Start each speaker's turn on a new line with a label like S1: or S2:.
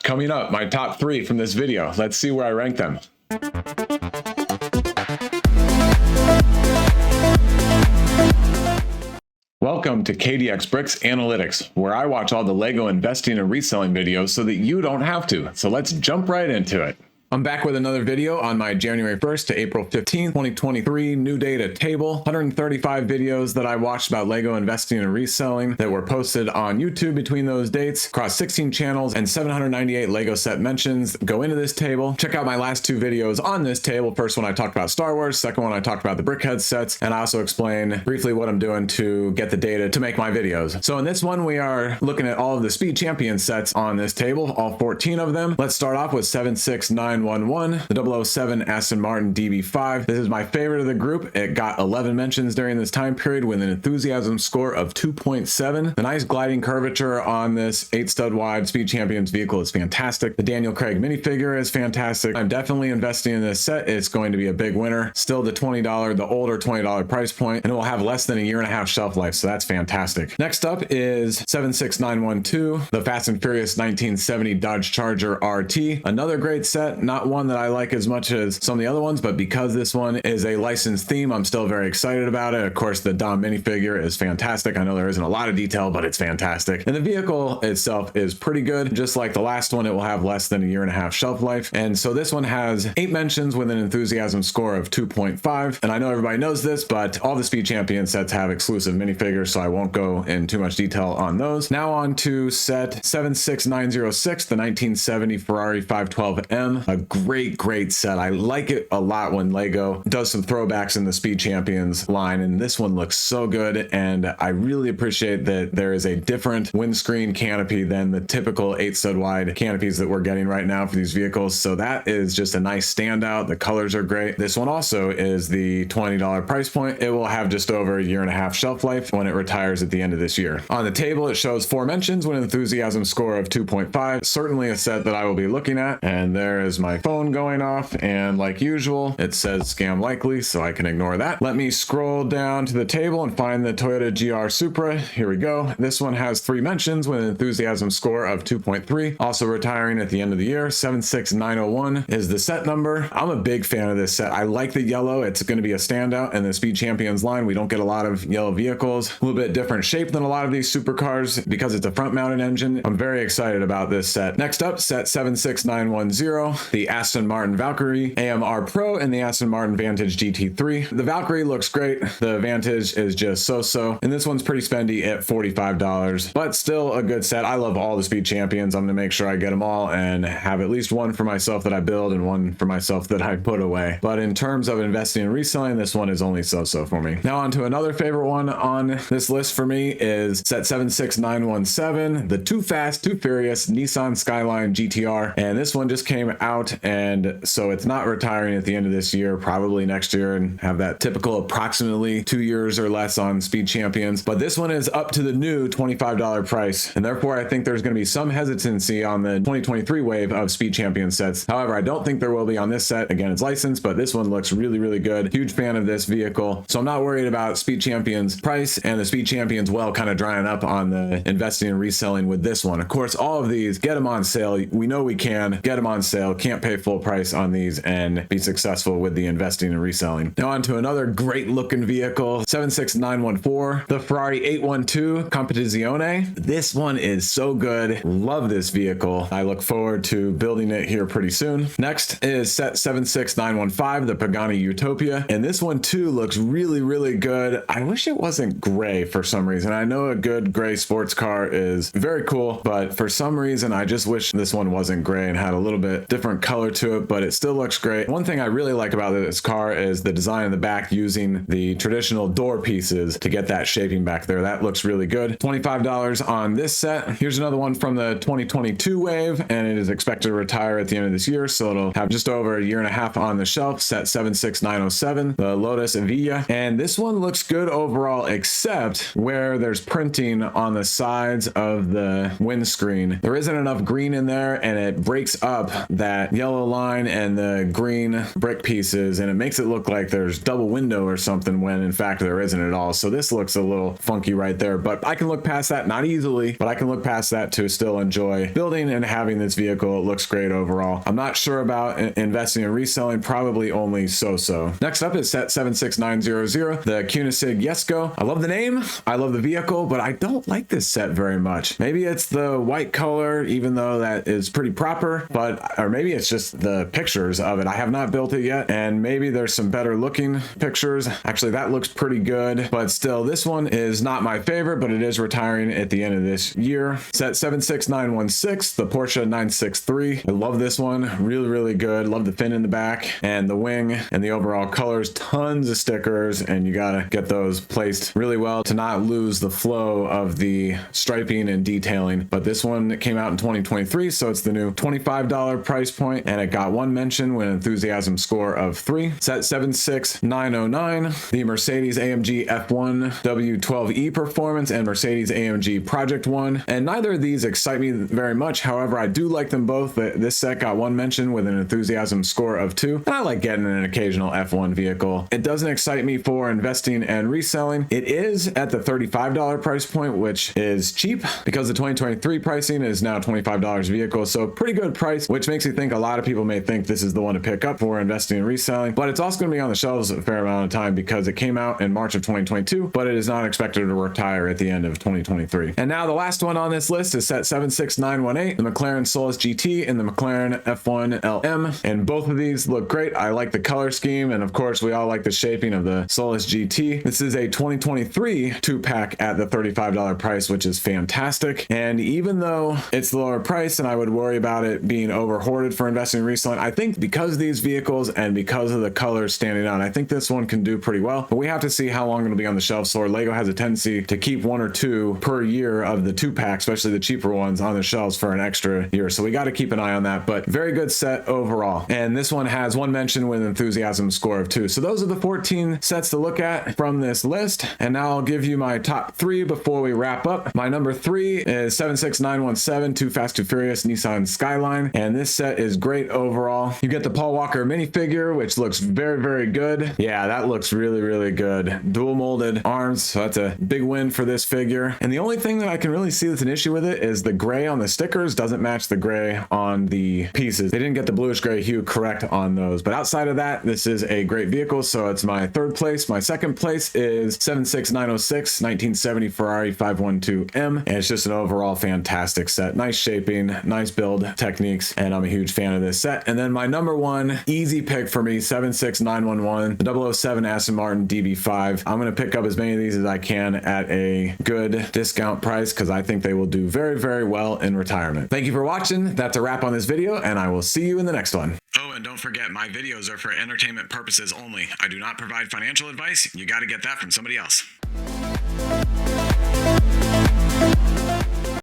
S1: Coming up, my top 3 from this video. Let's see where I rank them. Welcome to KDX Bricks Analytics, where I watch all the Lego investing and reselling videos so that you don't have to. So let's jump right into it. I'm back with another video on my January 1st to April 15th, 2023 new data table. 135 videos that I watched about Lego investing and reselling that were posted on YouTube between those dates, across 16 channels and 798 Lego set mentions go into this table. Check out my last 2 videos on this table. First one I talked about Star Wars, second one I talked about the Brickhead sets, and I also explain briefly what I'm doing to get the data to make my videos. So in this one, we are looking at all of the Speed Champion sets on this table, all 14 of them. Let's start off with 76911, the 007 Aston Martin DB5. This is my favorite of the group. It got 11 mentions during this time period with an enthusiasm score of 2.7. The nice gliding curvature on this 8-stud wide Speed Champions vehicle is fantastic. The Daniel Craig minifigure is fantastic. I'm definitely investing in this set. It's going to be a big winner. Still the $20, the older $20 price point, and it will have less than a year and a half shelf life, so that's fantastic. Next up is 76912, the Fast and Furious 1970 Dodge Charger RT. Another great set, not one that I like as much as some of the other ones, but because this one is a licensed theme, I'm still very excited about it. Of course, the Dom minifigure is fantastic. I know there isn't a lot of detail, but it's fantastic. And the vehicle itself is pretty good. Just like the last one, it will have less than a year and a half shelf life. And so this one has 8 mentions with an enthusiasm score of 2.5. And I know everybody knows this, but all the Speed Champion sets have exclusive minifigures, so I won't go in too much detail on those. Now on to set 76906, the 1970 Ferrari 512M. A great set. I like it a lot when Lego does some throwbacks in the Speed Champions line, and this one looks so good, and I really appreciate that there is a different windscreen canopy than the typical 8-stud wide canopies that we're getting right now for these vehicles. So that is just a nice standout. The colors are great. This one also is the $20 price point. It will have just over a year and a half shelf life when it retires at the end of this year. On the table, it shows 4 mentions with an enthusiasm score of 2.5. Certainly a set that I will be looking at. And there is my phone going off, and like usual, it says scam likely, so I can ignore that. Let me scroll down to the table and find the Toyota GR Supra. Here we go. This one has 3 mentions with an enthusiasm score of 2.3, also retiring at the end of the year. 76901 is the set number. I'm a big fan of this set. I like the yellow. It's going to be a standout in the Speed Champions line. We don't get a lot of yellow vehicles. A little bit different shape than a lot of these supercars because it's a front mounted engine. I'm very excited about this set. Next up, set 76910, the Aston Martin Valkyrie AMR Pro and the Aston Martin Vantage GT3. The Valkyrie looks great. The Vantage is just so-so. And this one's pretty spendy at $45, but still a good set. I love all the Speed Champions. I'm going to make sure I get them all and have at least one for myself that I build and one for myself that I put away. But in terms of investing and reselling, this one is only so-so for me. Now on to another favorite one on this list for me is set 76917, the Too Fast, Too Furious Nissan Skyline GTR. And this one just came out, and so it's not retiring at the end of this year, probably next year, and have that typical approximately 2 years or less on Speed Champions. But this one is up to the new $25 price, and therefore I think there's going to be some hesitancy on the 2023 wave of Speed Champion sets. However, I don't think there will be on this set. Again, it's licensed, but this one looks really good. Huge fan of this vehicle, so I'm not worried about Speed Champions price and the Speed Champions well kind of drying up on the investing and reselling with this one. Of course, all of these, get them on sale. We know we can get them on sale. Can't pay full price on these and be successful with the investing and reselling. Now on to another great looking vehicle, 76914, the Ferrari 812 Competizione. This one is so good. Love this vehicle. I look forward to building it here pretty soon. Next is set 76915, the Pagani Utopia. And this one too looks really good. I wish it wasn't gray for some reason. I know a good gray sports car is very cool, but for some reason, I just wish this one wasn't gray and had a little bit different color to it, but it still looks great. One thing I really like about this car is the design in the back using the traditional door pieces to get that shaping back there. That looks really good. $25 on this set. Here's another one from the 2022 wave, and it is expected to retire at the end of this year, so it'll have just over a year and a half on the shelf. Set 76907, the Lotus Evija. And this one looks good overall, except where there's printing on the sides of the windscreen. There isn't enough green in there, and it breaks up that yellow line and the green brick pieces, and it makes it look like there's double window or something when in fact there isn't at all. So this looks a little funky right there, but I can look past that, not easily, but I can look past that to still enjoy building and having this vehicle. It looks great overall. I'm not sure about investing and reselling, probably only so-so. Next up is set 76900, the Koenigsegg Jesko. I love the name, I love the vehicle, but I don't like this set very much. Maybe it's the white color, even though that is pretty proper, but, or maybe it's just the pictures of it. I have not built it yet, and maybe there's some better looking pictures. Actually, that looks pretty good, but still, this one is not my favorite, but it is retiring at the end of this year. Set 76916, the Porsche 963. I love this one, really, really good. Love the fin in the back and the wing and the overall colors. Tons of stickers, and you gotta get those placed really well to not lose the flow of the striping and detailing. But this one came out in 2023, so it's the new $25 price point, and it got one mention with an enthusiasm score of 3. Set 76909, the Mercedes AMG F1 W12E Performance and Mercedes AMG Project One, and neither of these excite me very much. However, I do like them both. This set got one mention with an enthusiasm score of 2, and I like getting an occasional F1 vehicle. It doesn't excite me for investing and reselling. It is at the $35 price point, which is cheap because the 2023 pricing is now $25 a vehicle, so pretty good price, which makes me think a lot of people may think this is the one to pick up for investing and reselling. But it's also going to be on the shelves a fair amount of time because it came out in March of 2022, but it is not expected to retire at the end of 2023. And now the last one on this list is set 76918, the McLaren Solus GT and the McLaren F1 LM, and both of these look great. I like the color scheme, and of course we all like the shaping of the Solus GT. This is a 2023 2-pack at the $35 price, which is fantastic. And even though it's the lower price and I would worry about it being over hoarded for investing and reselling, I think because these vehicles and because of the colors standing out, I think this one can do pretty well. But we have to see how long it'll be on the shelf. So Lego has a tendency to keep 1 or 2 per year of the 2-pack, especially the cheaper ones, on the shelves for an extra year. So we got to keep an eye on that, but very good set overall. And this one has one mention with an enthusiasm score of 2. So those are the 14 sets to look at from this list. And now I'll give you my top 3 before we wrap up. My number 3 is 76917, Too Fast Too Furious Nissan Skyline. And this set is great overall. You get the Paul Walker minifigure, which looks very, very good. Yeah, that looks really, really good. Dual molded arms, so that's a big win for this figure. And the only thing that I can really see that's an issue with it is the gray on the stickers doesn't match the gray on the pieces. They didn't get the bluish gray hue correct on those. But outside of that, this is a great vehicle, so it's my 3rd place. My 2nd place is 76906, 1970 Ferrari 512M, and it's just an overall fantastic set. Nice shaping, nice build techniques, and I'm a huge fan of this set. And then my number 1 easy pick for me, 76911, the 007 Aston Martin DB5. I'm going to pick up as many of these as I can at a good discount price because I think they will do very, very well in retirement. Thank you for watching. That's a wrap on this video, and I will see you in the next one. Oh, and don't forget, my videos are for entertainment purposes only. I do not provide financial advice. You got to get that from somebody else.